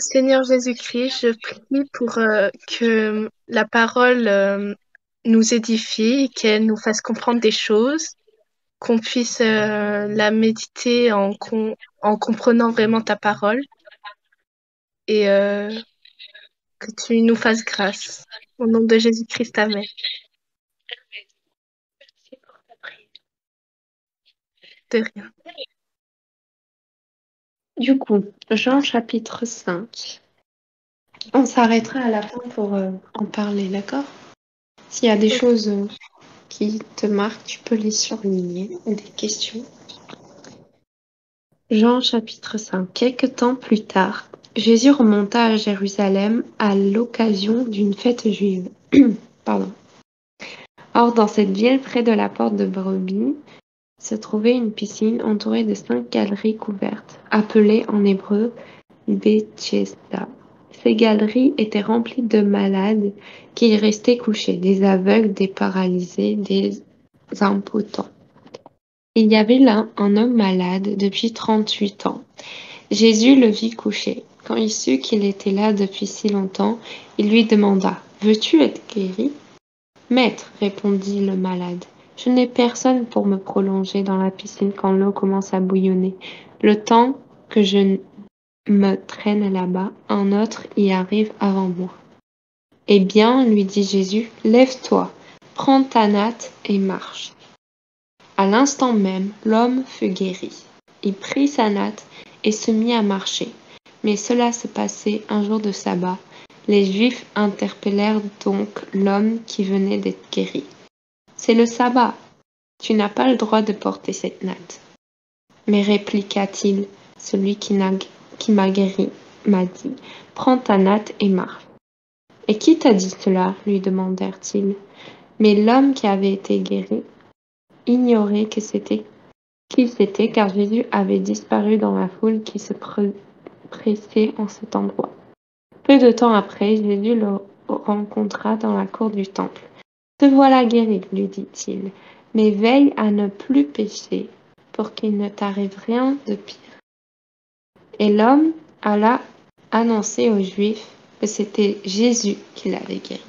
Seigneur Jésus-Christ, je prie pour que la parole nous édifie, qu'elle nous fasse comprendre des choses, qu'on puisse la méditer en comprenant vraiment ta parole et que tu nous fasses grâce. Au nom de Jésus-Christ, Amen. De rien. Du coup, Jean chapitre 5. On s'arrêtera à la fin pour en parler, d'accord? S'il y a des Ok. choses qui te marquent, tu peux les surligner ou des questions. Jean chapitre 5. Quelque temps plus tard, Jésus remonta à Jérusalem à l'occasion d'une fête juive. Pardon. Or, dans cette ville, près de la porte de Brebis, se trouvait une piscine entourée de 5 galeries couvertes, appelées en hébreu Bethesda. Ces galeries étaient remplies de malades qui y restaient couchés, des aveugles, des paralysés, des impotents. Il y avait là un homme malade depuis 38 ans. Jésus le vit couché. Quand il sut qu'il était là depuis si longtemps, il lui demanda: Veux-tu être guéri? Maître, répondit le malade, je n'ai personne pour me prolonger dans la piscine quand l'eau commence à bouillonner. Le temps que je me traîne là-bas, un autre y arrive avant moi. Eh bien, lui dit Jésus, lève-toi, prends ta natte et marche. À l'instant même, l'homme fut guéri. Il prit sa natte et se mit à marcher. Mais cela se passait un jour de sabbat. Les Juifs interpellèrent donc l'homme qui venait d'être guéri. C'est le sabbat. Tu n'as pas le droit de porter cette natte. Mais répliqua-t-il, celui qui m'a guéri m'a dit, prends ta natte et marche. Et qui t'a dit cela? Lui demandèrent-ils. Mais l'homme qui avait été guéri ignorait qui c'était car Jésus avait disparu dans la foule qui se pressait en cet endroit. Peu de temps après, Jésus le rencontra dans la cour du temple. Te voilà guéri, lui dit-il, mais veille à ne plus pécher pour qu'il ne t'arrive rien de pire. Et l'homme alla annoncer aux Juifs que c'était Jésus qui l'avait guéri.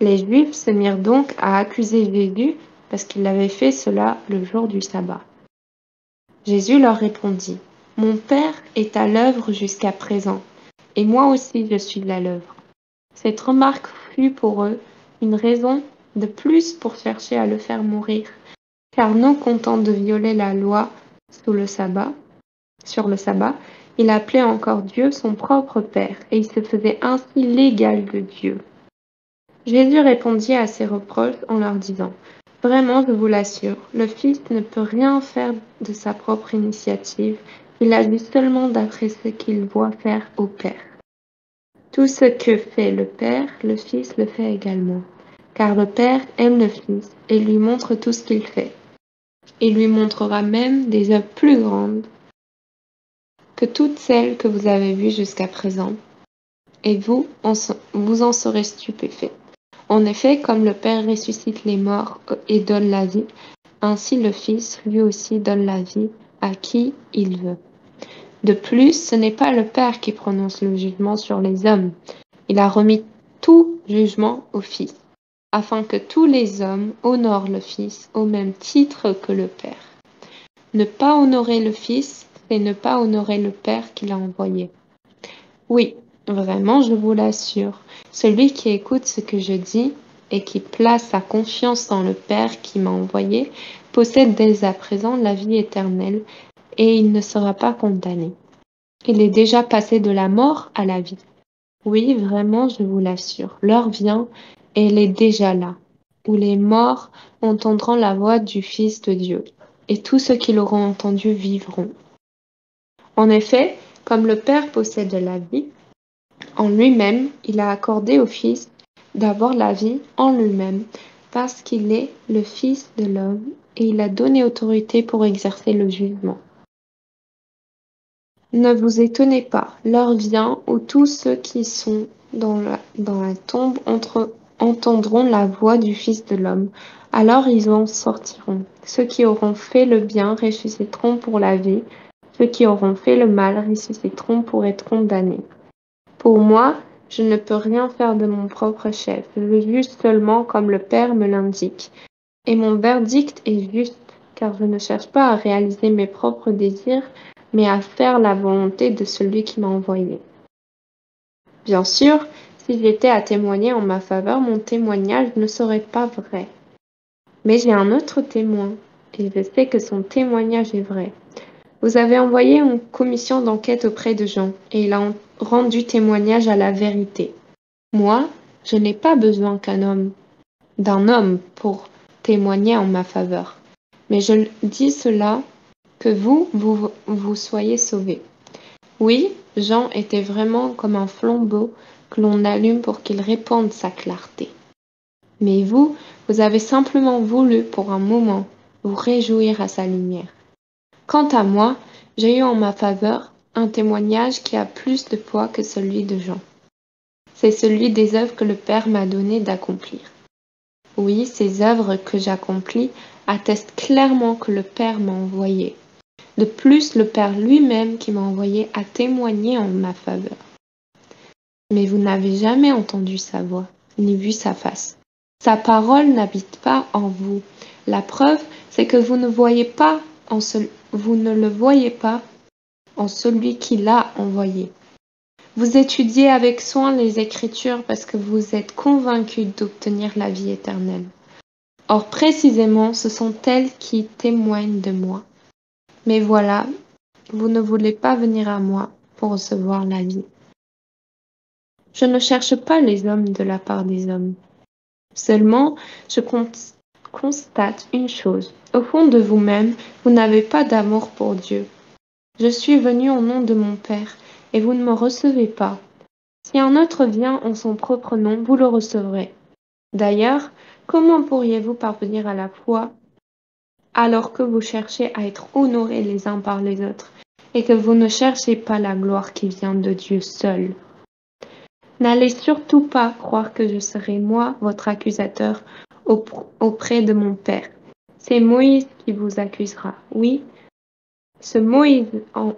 Les Juifs se mirent donc à accuser Jésus parce qu'il avait fait cela le jour du sabbat. Jésus leur répondit, Mon Père est à l'œuvre jusqu'à présent, et moi aussi je suis à l'œuvre. Cette remarque fut pour eux une raison de plus pour chercher à le faire mourir, car non content de violer la loi sur le sabbat, il appelait encore Dieu son propre Père, et il se faisait ainsi l'égal de Dieu. Jésus répondit à ces reproches en leur disant, Vraiment, je vous l'assure, le Fils ne peut rien faire de sa propre initiative, il agit seulement d'après ce qu'il voit faire au Père. Tout ce que fait le Père, le Fils le fait également, car le Père aime le Fils et lui montre tout ce qu'il fait. Il lui montrera même des œuvres plus grandes que toutes celles que vous avez vues jusqu'à présent, et vous en serez stupéfaits. En effet, comme le Père ressuscite les morts et donne la vie, ainsi le Fils lui aussi donne la vie à qui il veut. De plus, ce n'est pas le Père qui prononce le jugement sur les hommes. Il a remis tout jugement au Fils, afin que tous les hommes honorent le Fils au même titre que le Père. Ne pas honorer le Fils, c'est ne pas honorer le Père qui l'a envoyé. Oui, vraiment, je vous l'assure, celui qui écoute ce que je dis et qui place sa confiance dans le Père qui m'a envoyé possède dès à présent la vie éternelle et il ne sera pas condamné. Il est déjà passé de la mort à la vie. Oui, vraiment, je vous l'assure, l'heure vient et elle est déjà là, où les morts entendront la voix du Fils de Dieu, et tous ceux qui l'auront entendu vivront. En effet, comme le Père possède la vie, en lui-même, il a accordé au Fils d'avoir la vie en lui-même, parce qu'il est le Fils de l'homme, et il a donné autorité pour exercer le jugement. Ne vous étonnez pas, l'heure vient où tous ceux qui sont dans la tombe entendront la voix du Fils de l'homme. Alors ils en sortiront. Ceux qui auront fait le bien ressusciteront pour la vie, Ceux qui auront fait le mal ressusciteront pour être condamnés. Pour moi, je ne peux rien faire de mon propre chef. Je juge seulement comme le Père me l'indique. Et mon verdict est juste, car je ne cherche pas à réaliser mes propres désirs, mais à faire la volonté de celui qui m'a envoyé. Bien sûr, si j'étais à témoigner en ma faveur, mon témoignage ne serait pas vrai. Mais j'ai un autre témoin, et je sais que son témoignage est vrai. Vous avez envoyé une commission d'enquête auprès de Jean, et il a rendu témoignage à la vérité. Moi, je n'ai pas besoin d'un homme pour témoigner en ma faveur. Mais je dis cela que vous soyez sauvés. Oui, Jean était vraiment comme un flambeau que l'on allume pour qu'il répande sa clarté. Mais vous avez simplement voulu, pour un moment, vous réjouir à sa lumière. Quant à moi, j'ai eu en ma faveur un témoignage qui a plus de poids que celui de Jean. C'est celui des œuvres que le Père m'a donné d'accomplir. Oui, ces œuvres que j'accomplis attestent clairement que le Père m'a envoyé. De plus, le Père lui-même qui m'a envoyé a témoigné en ma faveur. Mais vous n'avez jamais entendu sa voix, ni vu sa face. Sa parole n'habite pas en vous. La preuve, c'est que vous ne le voyez pas en celui qui l'a envoyé. Vous étudiez avec soin les Écritures parce que vous êtes convaincus d'obtenir la vie éternelle. Or, précisément, ce sont elles qui témoignent de moi. Mais voilà, vous ne voulez pas venir à moi pour recevoir la vie. Je ne cherche pas les hommes de la part des hommes. Seulement, je constate une chose. Au fond de vous-même, vous n'avez pas d'amour pour Dieu. Je suis venu au nom de mon Père, et vous ne me recevez pas. Si un autre vient en son propre nom, vous le recevrez. D'ailleurs, comment pourriez-vous parvenir à la foi alors que vous cherchez à être honorés les uns par les autres et que vous ne cherchez pas la gloire qui vient de Dieu seul? N'allez surtout pas croire que je serai moi, votre accusateur, auprès de mon Père. C'est Moïse qui vous accusera. Oui, ce Moïse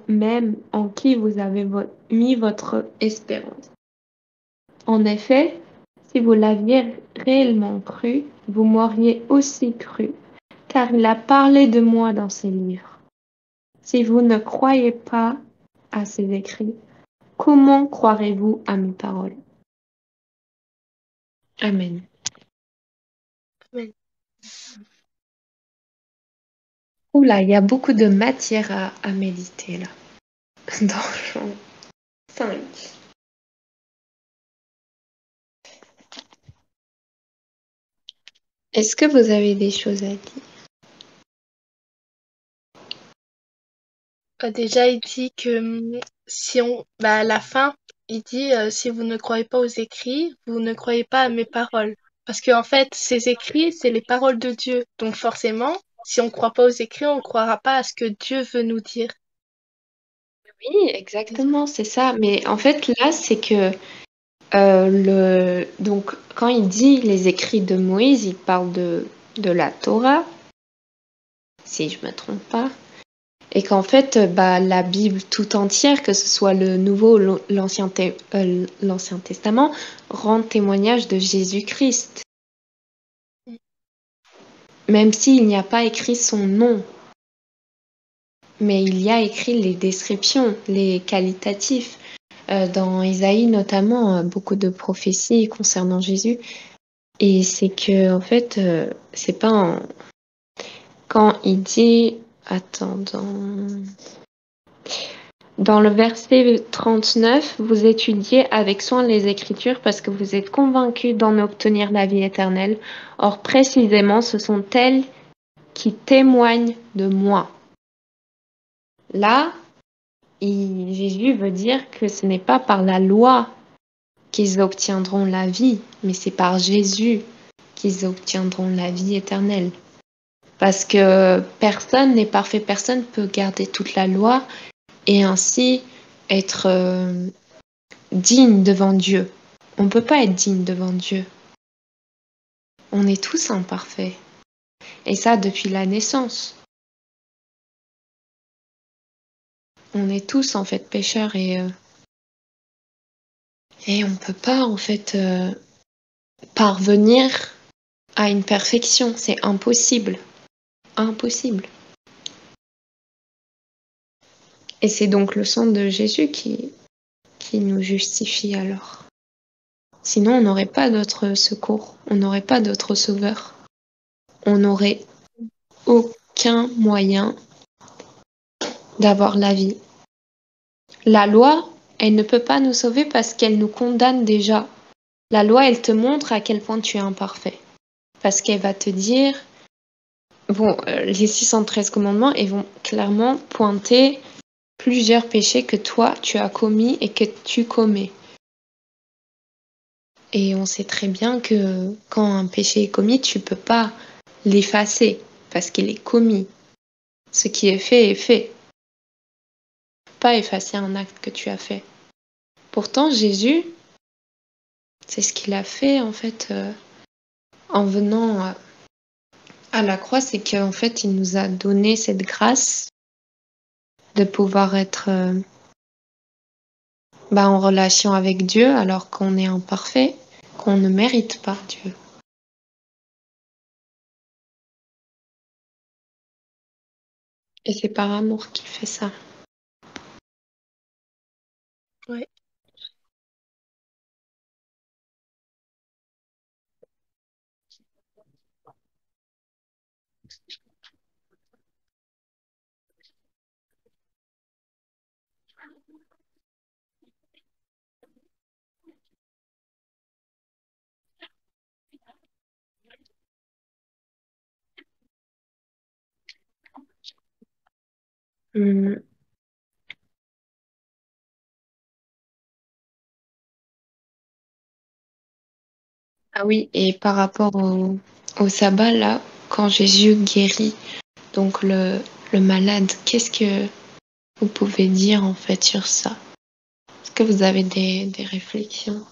même en qui vous avez mis votre espérance. En effet, si vous l'aviez réellement cru, vous m'auriez aussi cru, car il a parlé de moi dans ses livres. Si vous ne croyez pas à ses écrits, comment croirez-vous à mes paroles? Amen. Amen. Oula, il y a beaucoup de matière à méditer là, dans Jean 5. Est-ce que vous avez des choses à dire? Déjà, il dit que si on, à la fin, il dit si vous ne croyez pas aux écrits, vous ne croyez pas à mes paroles. Parce qu'en fait, ces écrits, c'est les paroles de Dieu. Donc forcément, si on ne croit pas aux écrits, on ne croira pas à ce que Dieu veut nous dire. Oui, exactement, c'est ça. Mais en fait, là, c'est que donc, quand il dit les écrits de Moïse, il parle de la Torah, si je ne me trompe pas. Et qu'en fait, la Bible tout entière, que ce soit le Nouveau ou l'Ancien Testament, rend témoignage de Jésus-Christ. Même s'il n'y a pas écrit son nom, mais il y a écrit les descriptions, les qualitatifs. Dans Isaïe notamment, beaucoup de prophéties concernant Jésus. Et c'est que, en fait, c'est pas quand il dit, attends, dans le verset 39, vous étudiez avec soin les Écritures parce que vous êtes convaincus d'en obtenir la vie éternelle. Or, précisément, ce sont elles qui témoignent de moi. Là, Jésus veut dire que ce n'est pas par la loi qu'ils obtiendront la vie, mais c'est par Jésus qu'ils obtiendront la vie éternelle. Parce que personne n'est parfait, personne peut garder toute la loi et ainsi être digne devant Dieu. On ne peut pas être digne devant Dieu. On est tous imparfaits. Et ça depuis la naissance. On est tous en fait pécheurs et on peut pas en fait parvenir à une perfection. C'est impossible. Impossible. Et c'est donc le sang de Jésus qui nous justifie alors. Sinon, on n'aurait pas d'autre secours, on n'aurait pas d'autre sauveur. On n'aurait aucun moyen d'avoir la vie. La loi, elle ne peut pas nous sauver parce qu'elle nous condamne déjà. La loi, elle te montre à quel point tu es imparfait. Parce qu'elle va te dire, bon, les 613 commandements, ils vont clairement pointer plusieurs péchés que toi, tu as commis et que tu commets. Et on sait très bien que quand un péché est commis, tu peux pas l'effacer parce qu'il est commis. Ce qui est fait est fait. Pas effacer un acte que tu as fait. Pourtant, Jésus, c'est ce qu'il a fait en fait en venant à la croix, c'est qu'en fait, il nous a donné cette grâce de pouvoir être en relation avec Dieu alors qu'on est imparfait, qu'on ne mérite pas Dieu. Et c'est par amour qu'il fait ça. Ouais. Hum. Ah oui, et par rapport au sabbat, là, quand Jésus guérit donc le malade, qu'est-ce que vous pouvez dire en fait sur ça? Est-ce que vous avez des réflexions?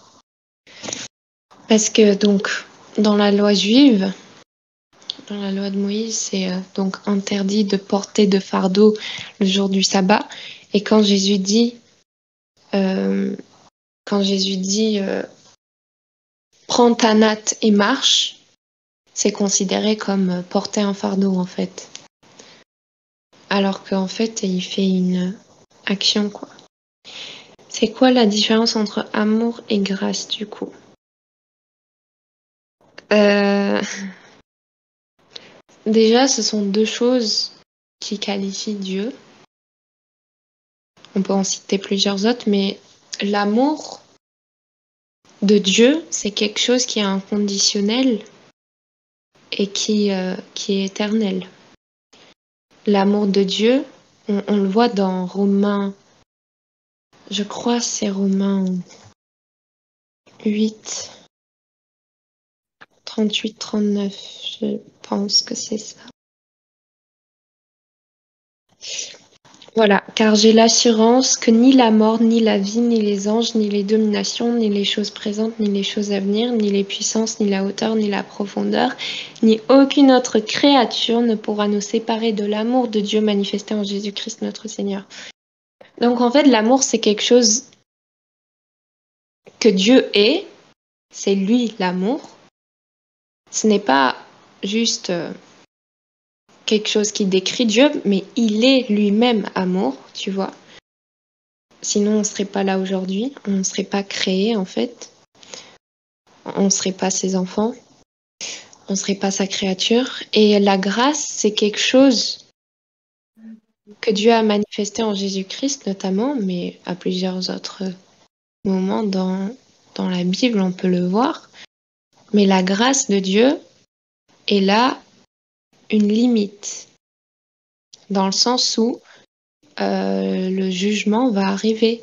Parce que donc, dans la loi juive, dans la loi de Moïse, c'est donc interdit de porter de fardeau le jour du sabbat. Et euh, quand Jésus dit prends ta natte et marche, c'est considéré comme porter un fardeau en fait. Alors qu'en fait, il fait une action quoi. C'est quoi la différence entre amour et grâce du coup? Euh, Déjà, ce sont deux choses qui qualifient Dieu. On peut en citer plusieurs autres, mais l'amour de Dieu, c'est quelque chose qui est inconditionnel et qui est éternel. L'amour de Dieu, on le voit dans Romains, je crois que c'est Romains 8, 38, 39, je pense que c'est ça. Voilà, car j'ai l'assurance que ni la mort, ni la vie, ni les anges, ni les dominations, ni les choses présentes, ni les choses à venir, ni les puissances, ni la hauteur, ni la profondeur, ni aucune autre créature ne pourra nous séparer de l'amour de Dieu manifesté en Jésus-Christ notre Seigneur. Donc en fait, l'amour, c'est quelque chose que Dieu est, c'est lui l'amour. Ce n'est pas juste quelque chose qui décrit Dieu, mais il est lui-même amour, tu vois. Sinon, on ne serait pas là aujourd'hui, on ne serait pas créé en fait, on ne serait pas ses enfants, on ne serait pas sa créature. Et la grâce, c'est quelque chose que Dieu a manifesté en Jésus-Christ notamment, mais à plusieurs autres moments dans la Bible, on peut le voir. Mais la grâce de Dieu est là une limite, dans le sens où le jugement va arriver.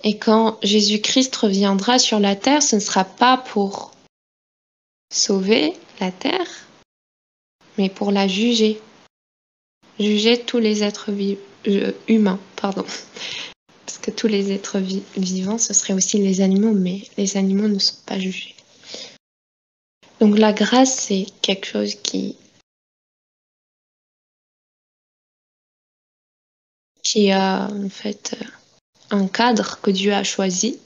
Et quand Jésus-Christ reviendra sur la terre, ce ne sera pas pour sauver la terre, mais pour la juger. Juger tous les êtres humains, pardon. Parce que tous les êtres vivants, ce seraient aussi les animaux, mais les animaux ne sont pas jugés. Donc la grâce, c'est quelque chose qui qui a en fait un cadre que Dieu a choisi.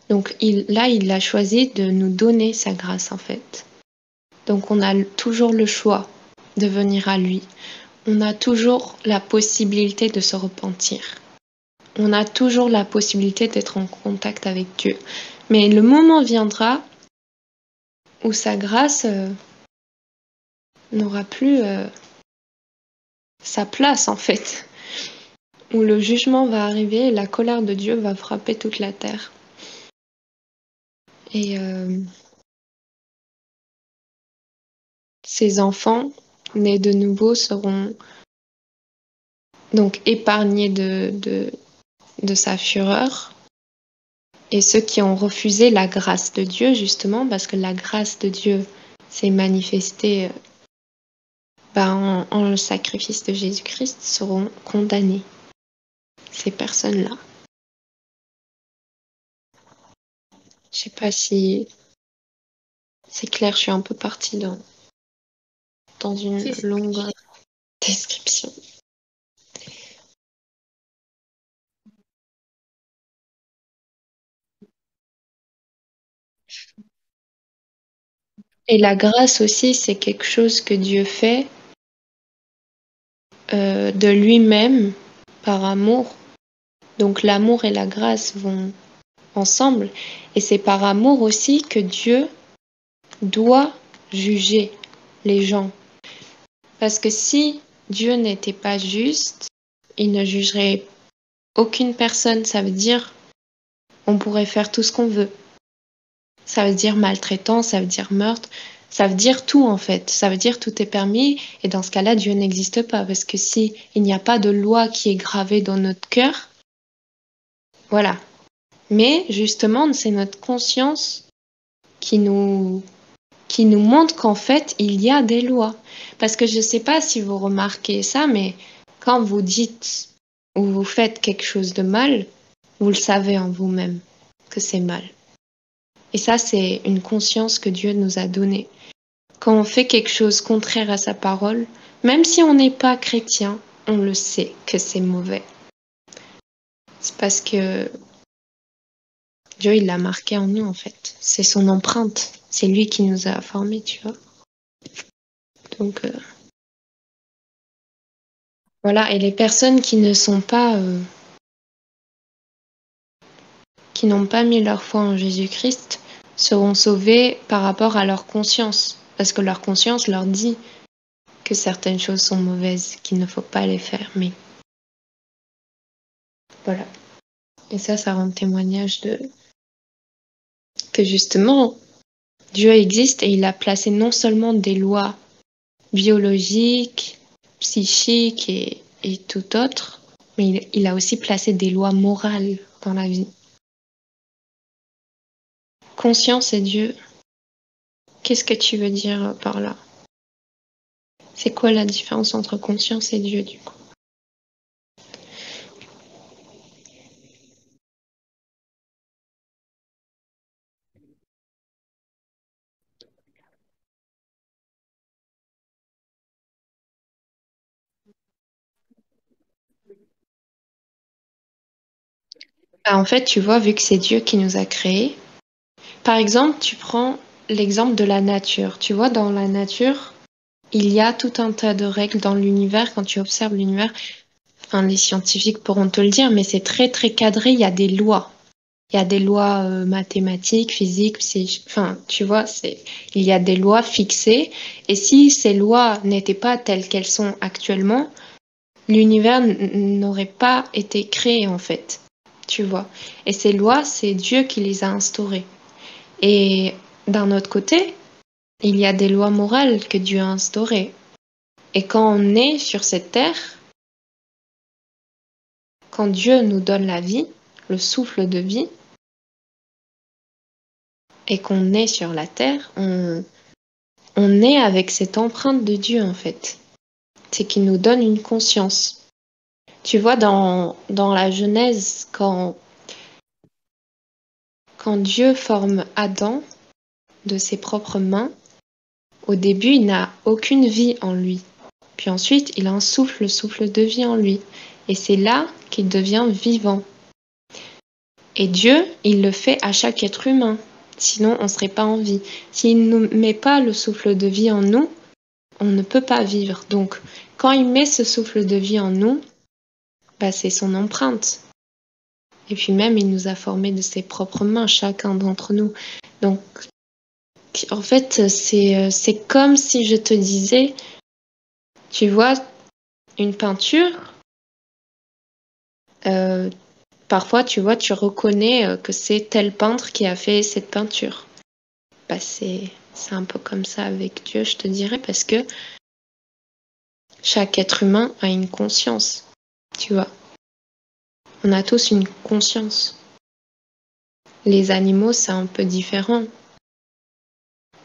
Donc il a choisi de nous donner sa grâce en fait. Donc on a toujours le choix de venir à lui. On a toujours la possibilité de se repentir. On a toujours la possibilité d'être en contact avec Dieu. Mais le moment viendra où sa grâce n'aura plus sa place en fait. Où le jugement va arriver et la colère de Dieu va frapper toute la terre. Et ses enfants, nés de nouveau, seront donc épargnés de sa fureur. Et ceux qui ont refusé la grâce de Dieu, justement, parce que la grâce de Dieu s'est manifestée en le sacrifice de Jésus-Christ, seront condamnés, ces personnes-là. Je sais pas si c'est clair, je suis un peu partie dans une longue description. Et la grâce aussi, c'est quelque chose que Dieu fait de lui-même par amour. Donc l'amour et la grâce vont ensemble. Et c'est par amour aussi que Dieu doit juger les gens. Parce que si Dieu n'était pas juste, il ne jugerait aucune personne. Ça veut dire on pourrait faire tout ce qu'on veut. Ça veut dire maltraitance, ça veut dire meurtre, ça veut dire tout en fait. Ça veut dire tout est permis et dans ce cas-là, Dieu n'existe pas parce que si il n'y a pas de loi qui est gravée dans notre cœur, voilà. Mais justement, c'est notre conscience qui nous montre qu'en fait, il y a des lois. Parce que je ne sais pas si vous remarquez ça, mais quand vous dites ou vous faites quelque chose de mal, vous le savez en vous-même que c'est mal. Et ça, c'est une conscience que Dieu nous a donnée. Quand on fait quelque chose contraire à sa parole, même si on n'est pas chrétien, on le sait que c'est mauvais. C'est parce que Dieu, il l'a marqué en nous, en fait. C'est son empreinte. C'est lui qui nous a formés, tu vois. Donc, voilà. Et les personnes qui ne sont pas, qui n'ont pas mis leur foi en Jésus-Christ, seront sauvées par rapport à leur conscience. Parce que leur conscience leur dit que certaines choses sont mauvaises, qu'il ne faut pas les faire. Mais voilà. Et ça rend témoignage que justement, Dieu existe et il a placé non seulement des lois biologiques, psychiques et tout autre, mais il a aussi placé des lois morales dans la vie. Conscience et Dieu, qu'est-ce que tu veux dire par là? C'est quoi la différence entre conscience et Dieu du coup? En fait, tu vois, vu que c'est Dieu qui nous a créés, par exemple, tu prends l'exemple de la nature. Tu vois, dans la nature, il y a tout un tas de règles dans l'univers. Quand tu observes l'univers, enfin, les scientifiques pourront te le dire, mais c'est très, très cadré. Il y a des lois. Il y a des lois mathématiques, physiques, enfin, tu vois, il y a des lois fixées. Et si ces lois n'étaient pas telles qu'elles sont actuellement, l'univers n'aurait pas été créé, en fait. Tu vois. Et ces lois, c'est Dieu qui les a instaurées. Et d'un autre côté, il y a des lois morales que Dieu a instaurées. Et quand on est sur cette terre, quand Dieu nous donne la vie, le souffle de vie, et qu'on est sur la terre, on est avec cette empreinte de Dieu en fait. C'est qu'il nous donne une conscience. Tu vois, dans la Genèse, quand Dieu forme Adam de ses propres mains, au début, il n'a aucune vie en lui. Puis ensuite, il insouffle le souffle de vie en lui. Et c'est là qui devient vivant. Et Dieu, il le fait à chaque être humain. Sinon, on ne serait pas en vie. S'il ne met pas le souffle de vie en nous, on ne peut pas vivre. Donc, quand il met ce souffle de vie en nous, bah, c'est son empreinte. Et puis même, il nous a formés de ses propres mains, chacun d'entre nous. Donc, en fait, c'est comme si je te disais, tu vois, une peinture, euh, parfois, tu vois, tu reconnais que c'est tel peintre qui a fait cette peinture. Bah, c'est un peu comme ça avec Dieu, je te dirais, parce que chaque être humain a une conscience, tu vois. On a tous une conscience. Les animaux, c'est un peu différent.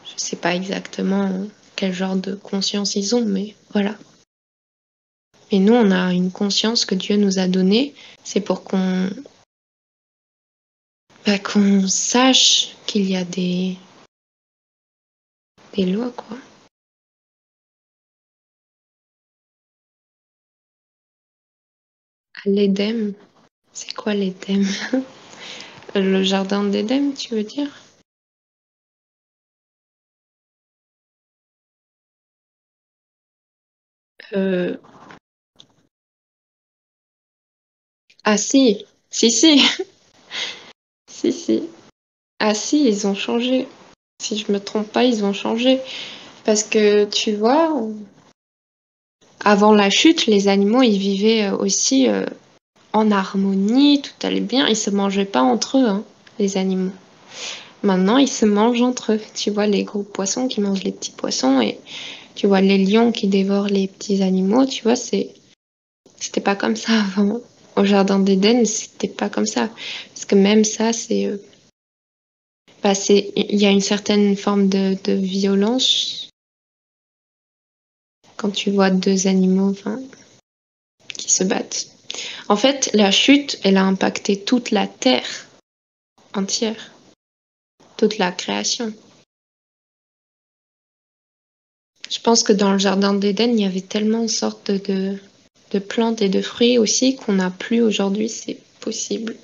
Je sais pas exactement quel genre de conscience ils ont, mais voilà. Mais nous, on a une conscience que Dieu nous a donnée. C'est pour qu'on sache qu'il y a des lois, quoi. À l'Éden, c'est quoi l'Éden? Le jardin d'Éden, tu veux dire? Euh, Ah si, si, si, si, si. Ah si, ils ont changé. Si je me trompe pas, ils ont changé. Parce que tu vois, avant la chute, les animaux, ils vivaient aussi en harmonie, tout allait bien. Ils se mangeaient pas entre eux, hein, les animaux. Maintenant, ils se mangent entre eux. Tu vois les gros poissons qui mangent les petits poissons et tu vois les lions qui dévorent les petits animaux. Tu vois, c'était pas comme ça avant. Au jardin d'Éden, c'était pas comme ça. Parce que même ça, il y a une certaine forme de violence quand tu vois deux animaux, enfin, qui se battent. En fait, la chute, elle a impacté toute la terre entière, toute la création. Je pense que dans le jardin d'Éden, il y avait tellement de sortes de plantes et de fruits aussi qu'on n'a plus aujourd'hui, c'est possible.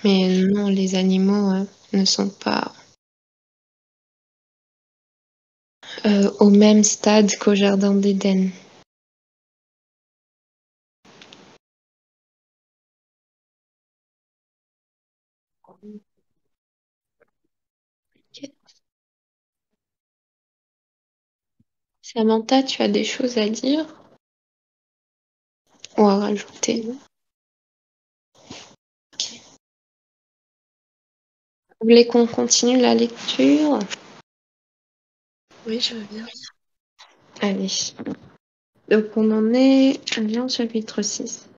Mais non, les animaux ne sont pas au même stade qu'au jardin d'Éden. Samantha, tu as des choses à dire ou à rajouter? Oui, Vous voulez qu'on continue la lecture? oui, je veux bien. Allez. Donc on en est à Jean chapitre 6.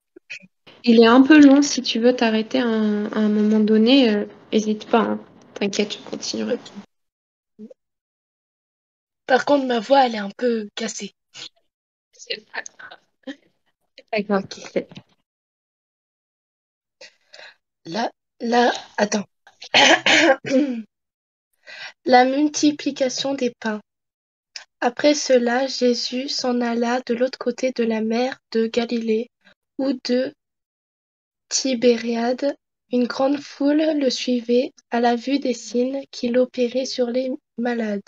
Il est un peu long, si tu veux t'arrêter à un moment donné, n'hésite pas, hein. T'inquiète, je continuerai. Ok. Par contre, ma voix, elle est un peu cassée. C'est pas grave. Ok. Là, là, attends. La multiplication des pains. Après cela, Jésus s'en alla de l'autre côté de la mer de Galilée, ou de Tibériade. Une grande foule le suivait à la vue des signes qu'il opérait sur les malades.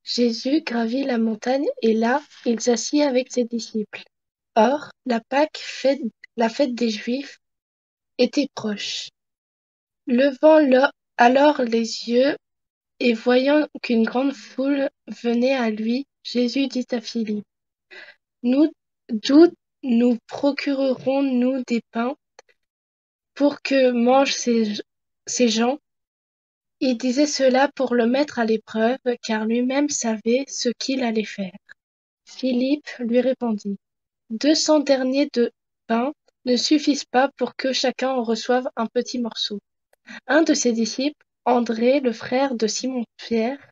Jésus gravit la montagne et là, il s'assit avec ses disciples. Or, la fête des Juifs, était proche. Levant alors les yeux et voyant qu'une grande foule venait à lui, Jésus dit à Philippe, Nous, d'où nous procurerons-nous des pains pour que mangent ces gens? Il disait cela pour le mettre à l'épreuve, car lui-même savait ce qu'il allait faire. Philippe lui répondit, 200 derniers de pain ne suffisent pas pour que chacun en reçoive un petit morceau. Un de ses disciples, André, le frère de Simon-Pierre,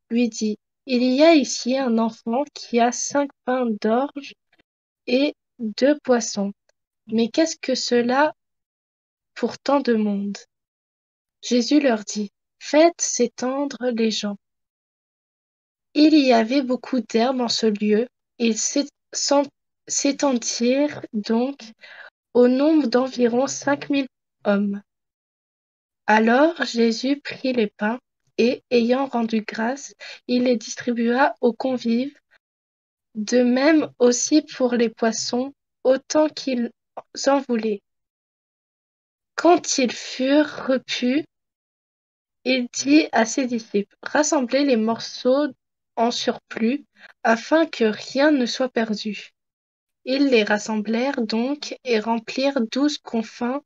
lui dit, Il y a ici un enfant qui a 5 pains d'orge et 2 poissons. Mais qu'est-ce que cela pour tant de monde? Jésus leur dit, Faites s'étendre les gens. Il y avait beaucoup d'herbe en ce lieu, et s'étendirent donc au nombre d'environ 5000 hommes. Alors Jésus prit les pains, et, ayant rendu grâce, il les distribua aux convives, de même aussi pour les poissons, autant qu'ils en voulaient. Quand ils furent repus, il dit à ses disciples: Rassemblez les morceaux en surplus, afin que rien ne soit perdu. Ils les rassemblèrent donc et remplirent 12 couffins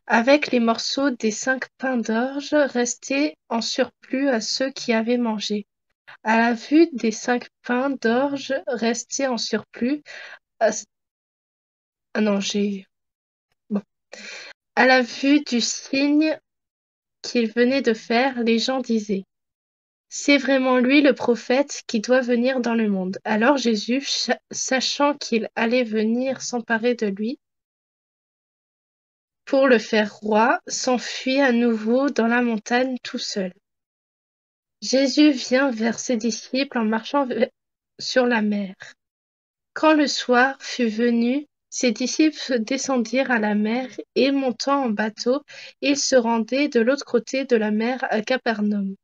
avec les morceaux des 5 pains d'orge restés en surplus à ceux qui avaient mangé. À la vue des 5 pains d'orge restés en surplus, à... ah non, bon. À la vue du signe qu'il venait de faire, les gens disaient: C'est vraiment lui le prophète qui doit venir dans le monde. Alors Jésus, sachant qu'il allait venir s'emparer de lui pour le faire roi, s'enfuit à nouveau dans la montagne tout seul. Jésus vient vers ses disciples en marchant sur la mer. Quand le soir fut venu, ses disciples descendirent à la mer et, montant en bateau, ils se rendaient de l'autre côté de la mer à Capernaum.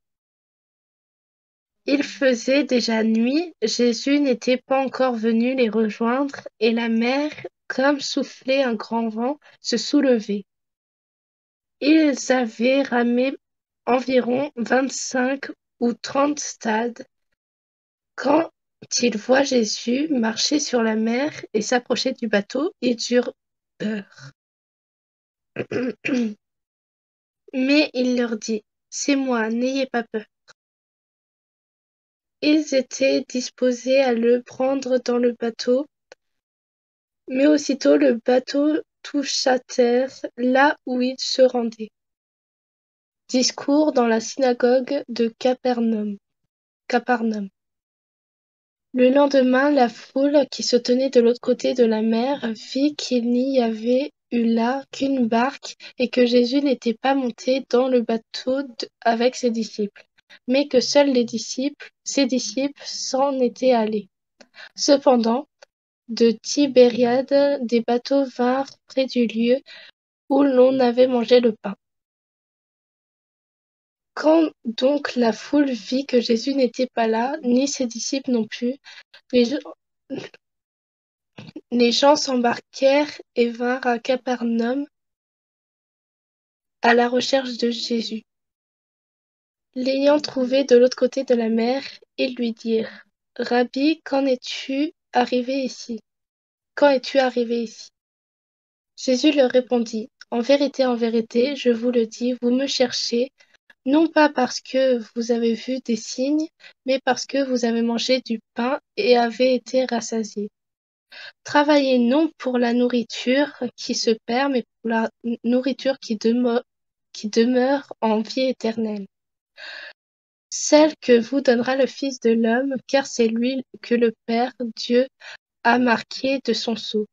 Il faisait déjà nuit, Jésus n'était pas encore venu les rejoindre, et la mer, comme soufflait un grand vent, se soulevait. Ils avaient ramé environ 25 ou 30 stades, quand ils voient Jésus marcher sur la mer et s'approcher du bateau, ils eurent peur. Mais il leur dit: C'est moi, n'ayez pas peur. Ils étaient disposés à le prendre dans le bateau, mais aussitôt le bateau toucha terre là où il se rendait. Discours dans la synagogue de Capernaum. Le lendemain, la foule qui se tenait de l'autre côté de la mer vit qu'il n'y avait eu là qu'une barque et que Jésus n'était pas monté dans le bateau avec ses disciples, mais que seuls ses disciples s'en étaient allés. Cependant, de Tibériade, des bateaux vinrent près du lieu où l'on avait mangé le pain. Quand donc la foule vit que Jésus n'était pas là, ni ses disciples non plus, les gens s'embarquèrent et vinrent à Capernaum à la recherche de Jésus. L'ayant trouvé de l'autre côté de la mer, ils lui dirent: Rabbi, quand es-tu arrivé ici? Jésus leur répondit: En vérité, je vous le dis, vous me cherchez, non pas parce que vous avez vu des signes, mais parce que vous avez mangé du pain et avez été rassasiés. Travaillez non pour la nourriture qui se perd, mais pour la nourriture qui demeure en vie éternelle, celle que vous donnera le Fils de l'homme, car c'est lui que le Père Dieu a marqué de son sceau.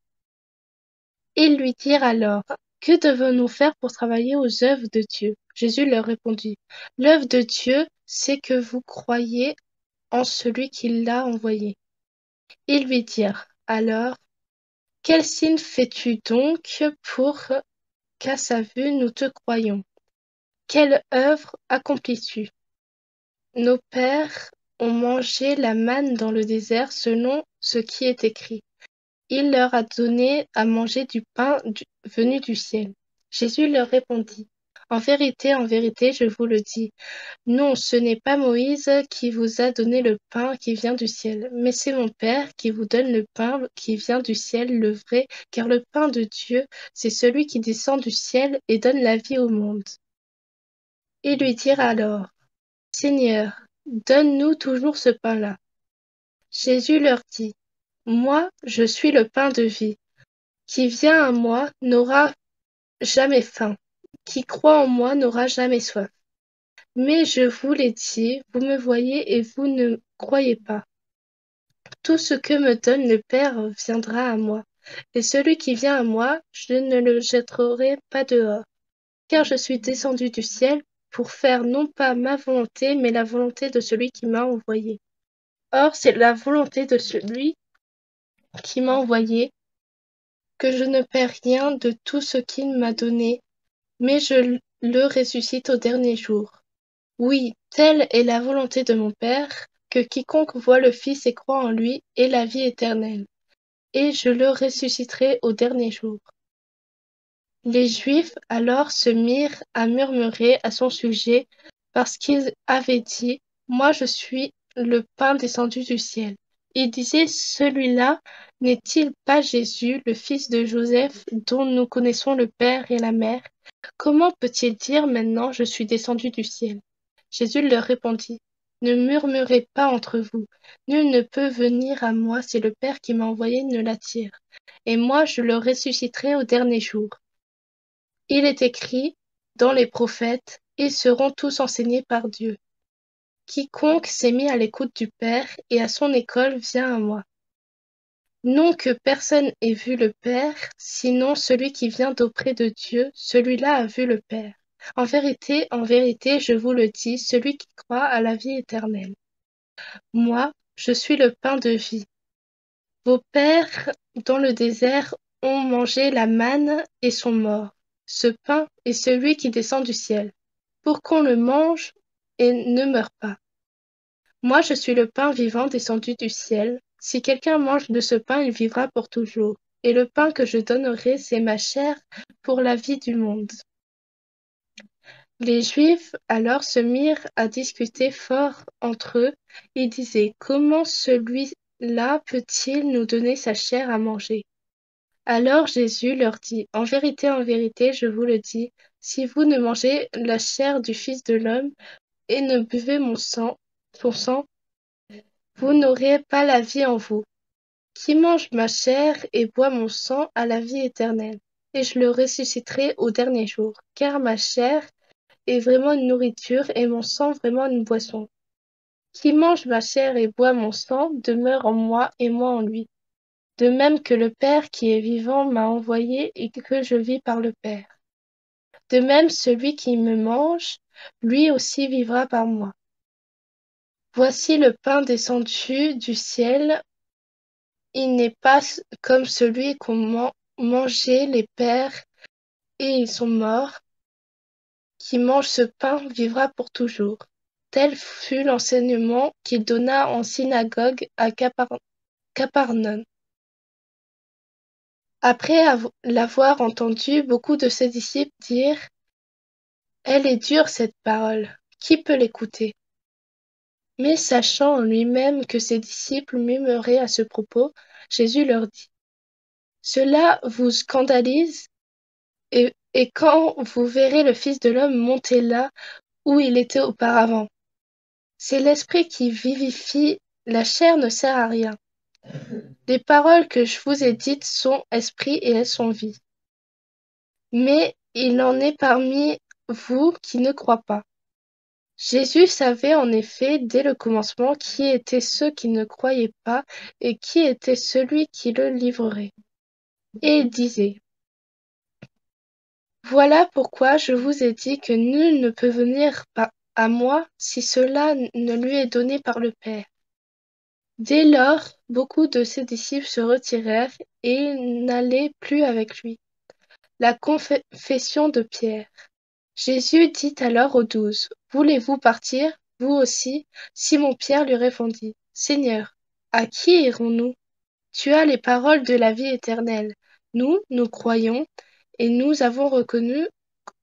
Ils lui dirent alors: Que devons-nous faire pour travailler aux œuvres de Dieu? Jésus leur répondit: L'œuvre de Dieu, c'est que vous croyiez en celui qui l'a envoyé. Ils lui dirent alors: Quel signe fais-tu donc pour qu'à sa vue nous te croyions? Quelle œuvre accomplis-tu? Nos pères ont mangé la manne dans le désert selon ce qui est écrit. Il leur a donné à manger du pain venu du ciel. Jésus leur répondit: En vérité, je vous le dis, non, ce n'est pas Moïse qui vous a donné le pain qui vient du ciel, mais c'est mon Père qui vous donne le pain qui vient du ciel, le vrai, car le pain de Dieu, c'est celui qui descend du ciel et donne la vie au monde. Ils lui dirent alors: Seigneur, donne-nous toujours ce pain-là. Jésus leur dit: Moi, je suis le pain de vie. Qui vient à moi n'aura jamais faim. Qui croit en moi n'aura jamais soif. Mais je vous l'ai dit, vous me voyez et vous ne croyez pas. Tout ce que me donne le Père viendra à moi. Et celui qui vient à moi, je ne le jetterai pas dehors. Car je suis descendu du ciel pour faire non pas ma volonté, mais la volonté de celui qui m'a envoyé. Or, c'est la volonté de celui qui m'a envoyé, que je ne perds rien de tout ce qu'il m'a donné, mais je le ressuscite au dernier jour. Oui, telle est la volonté de mon Père, que quiconque voit le Fils et croit en lui ait la vie éternelle, et je le ressusciterai au dernier jour. Les Juifs alors se mirent à murmurer à son sujet, parce qu'il avait dit: Moi je suis le pain descendu du ciel. Ils disaient: Celui-là n'est-il pas Jésus, le fils de Joseph, dont nous connaissons le père et la mère? Comment peut-il dire maintenant: Je suis descendu du ciel? Jésus leur répondit: Ne murmurez pas entre vous. Nul ne peut venir à moi si le Père qui m'a envoyé ne l'attire, et moi je le ressusciterai au dernier jour. Il est écrit dans les prophètes: Ils seront tous enseignés par Dieu. Quiconque s'est mis à l'écoute du Père et à son école vient à moi. Non que personne ait vu le Père, sinon celui qui vient d'auprès de Dieu, celui-là a vu le Père. En vérité, je vous le dis, celui qui croit a la vie éternelle. Moi, je suis le pain de vie. Vos pères, dans le désert, ont mangé la manne et sont morts. Ce pain est celui qui descend du ciel, pour qu'on le mange et ne meure pas. Moi, je suis le pain vivant descendu du ciel. Si quelqu'un mange de ce pain, il vivra pour toujours. Et le pain que je donnerai, c'est ma chair pour la vie du monde. Les Juifs alors se mirent à discuter fort entre eux. Ils disaient: Comment celui-là peut-il nous donner sa chair à manger? Alors Jésus leur dit: en vérité, je vous le dis, si vous ne mangez la chair du Fils de l'homme et ne buvez son sang, vous n'aurez pas la vie en vous. Qui mange ma chair et boit mon sang a la vie éternelle, et je le ressusciterai au dernier jour, car ma chair est vraiment une nourriture et mon sang vraiment une boisson. Qui mange ma chair et boit mon sang demeure en moi et moi en lui. De même que le Père qui est vivant m'a envoyé et que je vis par le Père. De même, celui qui me mange, lui aussi vivra par moi. Voici le pain descendu du ciel. Il n'est pas comme celui qu'ont mangé les pères et ils sont morts. Qui mange ce pain vivra pour toujours. Tel fut l'enseignement qu'il donna en synagogue à Capernaum. Après l'avoir entendu, beaucoup de ses disciples dirent: Elle est dure cette parole, qui peut l'écouter? Mais sachant en lui-même que ses disciples murmuraient à ce propos, Jésus leur dit: Cela vous scandalise, et quand vous verrez le Fils de l'homme monter là où il était auparavant. C'est l'esprit qui vivifie, la chair ne sert à rien. Les paroles que je vous ai dites sont esprit et elles sont vie. Mais il en est parmi vous qui ne croient pas. Jésus savait en effet dès le commencement qui étaient ceux qui ne croyaient pas et qui était celui qui le livrerait. Et il disait: Voilà pourquoi je vous ai dit que nul ne peut venir à moi si cela ne lui est donné par le Père. Dès lors, beaucoup de ses disciples se retirèrent et n'allaient plus avec lui. La confession de Pierre. Jésus dit alors aux 12: Voulez-vous partir, vous aussi? Simon-Pierre lui répondit: Seigneur, à qui irons-nous? Tu as les paroles de la vie éternelle. Nous croyons, et nous avons reconnu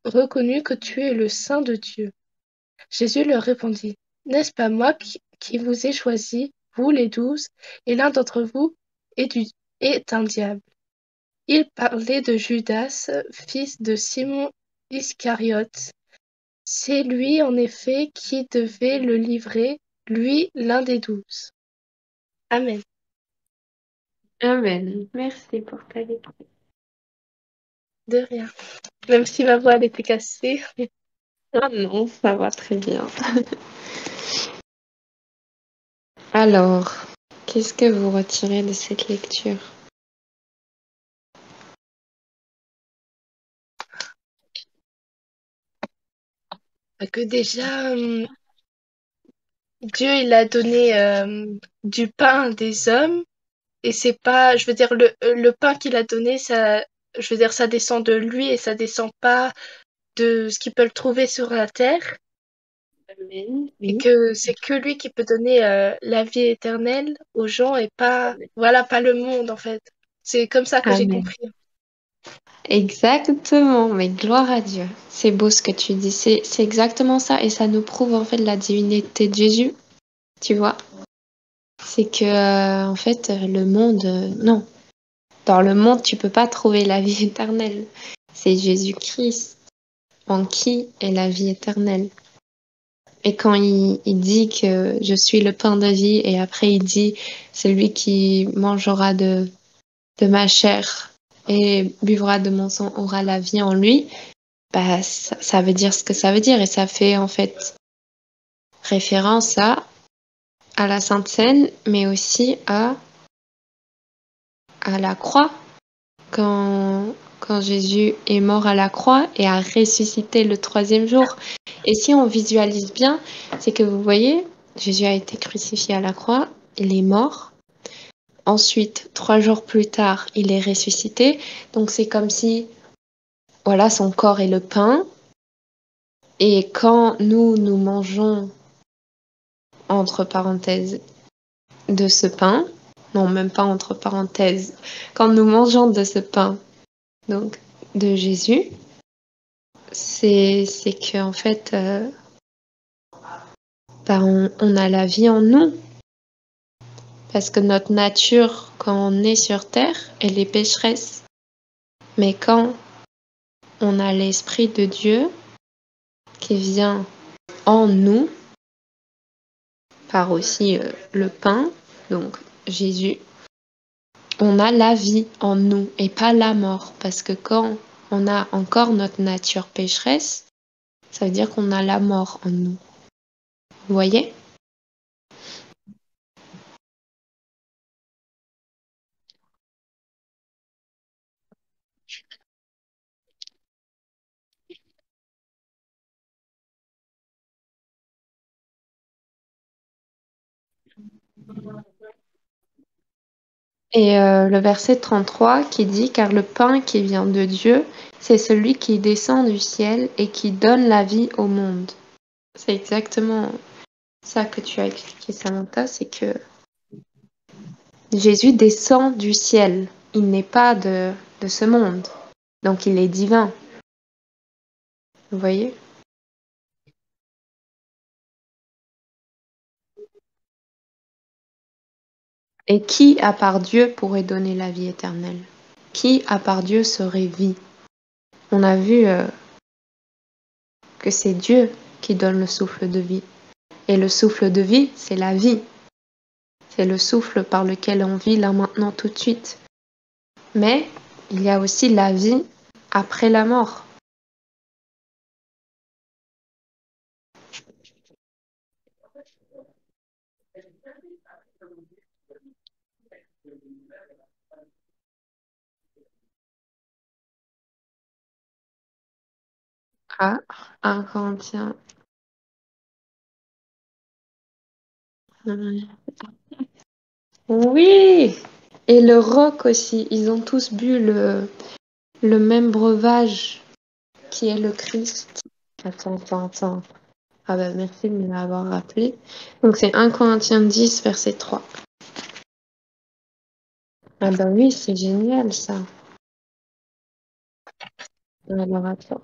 que tu es le Saint de Dieu. Jésus leur répondit: N'est-ce pas moi qui vous ai choisis, vous les 12, et l'un d'entre vous est un diable? Il parlait de Judas, fils de Simon Iscariote. C'est lui, en effet, qui devait le livrer, lui, l'un des 12. Amen. Amen. Merci pour ta lecture. De rien. Même si ma voix elle était cassée. Ah non, ça va très bien. Alors, qu'est-ce que vous retirez de cette lecture? Que déjà, Dieu il a donné du pain à des hommes Et c'est pas, je veux dire, le pain qu'il a donné, ça, je veux dire, ça descend de lui et ça descend pas de ce qu'il peut le trouver sur la terre. Amen. Et Oui. que c'est que lui qui peut donner la vie éternelle aux gens et pas, voilà, pas le monde en fait. C'est comme ça que j'ai Amen. compris. Exactement, mais gloire à Dieu. C'est beau ce que tu dis. C'est exactement ça. Et ça nous prouve en fait la divinité de Jésus. Tu vois? C'est que, en fait, le monde, non. Dans le monde, tu peux pas trouver la vie éternelle. C'est Jésus-Christ en qui est la vie éternelle. Et quand il dit que je suis le pain de vie, et après il dit, celui qui mangera de ma chair et buvra de mon sang aura la vie en lui, bah, ça veut dire ce que ça veut dire. Et ça fait en fait référence à la Sainte Seine, mais aussi à la croix. Quand Jésus est mort à la croix et a ressuscité le troisième jour. Et si on visualise bien, c'est que vous voyez, Jésus a été crucifié à la croix, il est mort. Ensuite, 3 jours plus tard, il est ressuscité. Donc c'est comme si, voilà, son corps est le pain. Et quand nous mangeons, entre parenthèses, de ce pain, non, même pas entre parenthèses, quand nous mangeons de ce pain, donc de Jésus, c'est que en fait, bah, on a la vie en nous. Parce que notre nature, quand on est sur terre, elle est pécheresse. Mais quand on a l'Esprit de Dieu qui vient en nous, par aussi le pain, donc Jésus, on a la vie en nous et pas la mort. Parce que quand on a encore notre nature pécheresse, ça veut dire qu'on a la mort en nous. Vous voyez? Et le verset 33 qui dit, car le pain qui vient de Dieu, c'est celui qui descend du ciel et qui donne la vie au monde. C'est exactement ça que tu as expliqué, Samantha, c'est que Jésus descend du ciel. Il n'est pas de ce monde. Donc il est divin. Vous voyez? Et qui, à part Dieu, pourrait donner la vie éternelle? Qui, à part Dieu, serait vie? On a vu que c'est Dieu qui donne le souffle de vie. Et le souffle de vie, c'est la vie. C'est le souffle par lequel on vit là maintenant tout de suite. Mais il y a aussi la vie après la mort. Ah, 1 Corinthiens. Oui! Et le roc aussi. Ils ont tous bu le même breuvage qui est le Christ. Attends. Ah bah merci de me l'avoir rappelé. Donc c'est 1 Corinthiens 10, verset 3. Ah bah oui, c'est génial ça. Alors attends.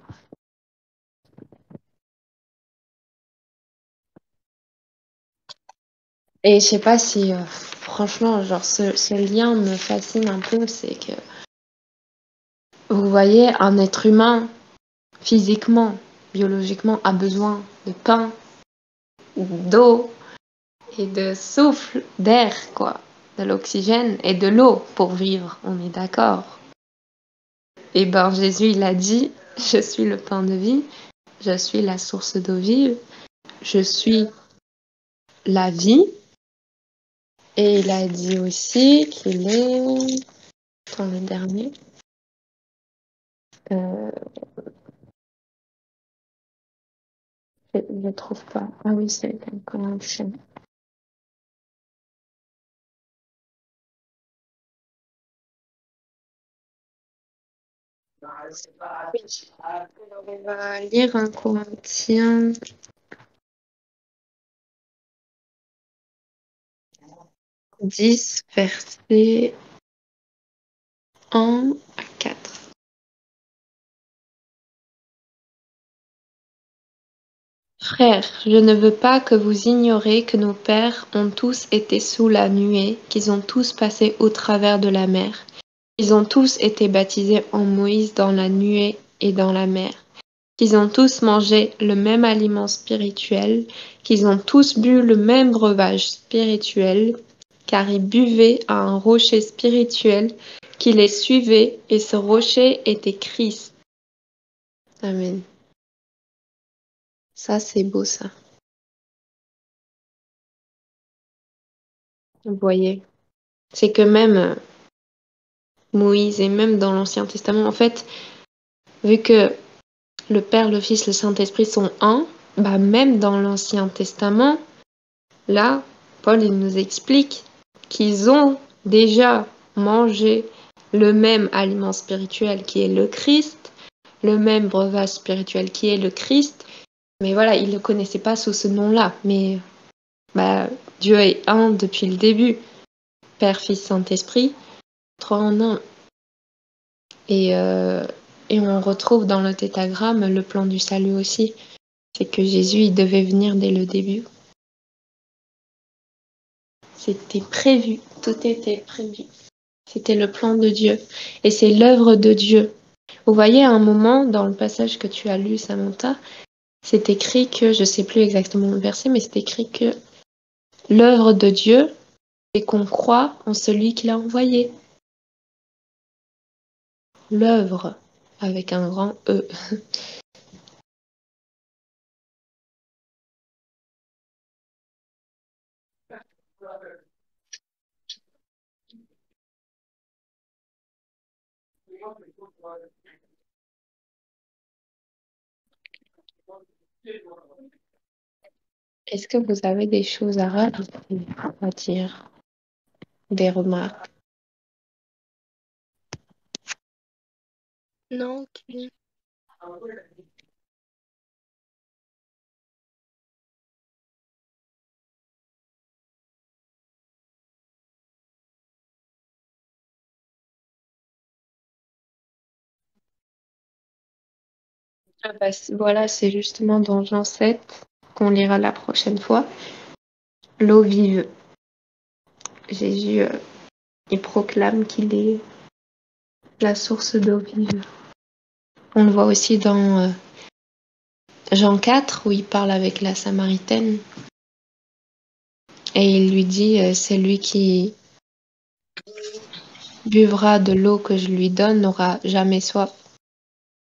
Et je sais pas si, franchement, genre ce lien me fascine un peu, c'est que vous voyez, un être humain, physiquement, biologiquement, a besoin de pain, d'eau et de souffle, d'air, quoi, de l'oxygène et de l'eau pour vivre, on est d'accord. Et ben Jésus, il a dit, je suis le pain de vie, je suis la source d'eau vive, je suis la vie. Et il a dit aussi qu'il est, dans le dernier, euh, je ne le trouve pas. Ah oui, c'est encore un chien. Oui. Alors, on va lire un Corinthiens 10, versets 1 à 4. Frères, je ne veux pas que vous ignoriez que nos pères ont tous été sous la nuée, qu'ils ont tous passé au travers de la mer. Ils ont tous été baptisés en Moïse dans la nuée et dans la mer. Qu'ils ont tous mangé le même aliment spirituel, qu'ils ont tous bu le même breuvage spirituel, car ils buvaient à un rocher spirituel qui les suivait, et ce rocher était Christ. Amen. Ça, c'est beau, ça. Vous voyez, c'est que même Moïse et même dans l'Ancien Testament, en fait, vu que le Père, le Fils, le Saint-Esprit sont un, bah même dans l'Ancien Testament, là, Paul il nous explique qu'ils ont déjà mangé le même aliment spirituel qui est le Christ, le même breuvage spirituel qui est le Christ, mais voilà, ils ne le connaissaient pas sous ce nom-là. Mais bah, Dieu est un depuis le début, Père, Fils, Saint-Esprit, trois en un. Et, euh, et on retrouve dans le tétragramme le plan du salut aussi. C'est que Jésus, il devait venir dès le début. C'était prévu, tout était prévu. C'était le plan de Dieu. Et c'est l'œuvre de Dieu. Vous voyez, à un moment, dans le passage que tu as lu, Samantha, c'est écrit que, je ne sais plus exactement le verset, mais c'est écrit que l'œuvre de Dieu, c'est qu'on croit en celui qui l'a envoyé. L'œuvre, avec un grand E. Est-ce que vous avez des choses à rajouter, à dire, des remarques? Non, ok. Ah bah, voilà, c'est justement dans Jean 7 qu'on lira la prochaine fois. L'eau vive. Jésus, il proclame qu'il est la source d'eau vive. On le voit aussi dans Jean 4 où il parle avec la Samaritaine et il lui dit c'est lui qui buvra de l'eau que je lui donne n'aura jamais soif.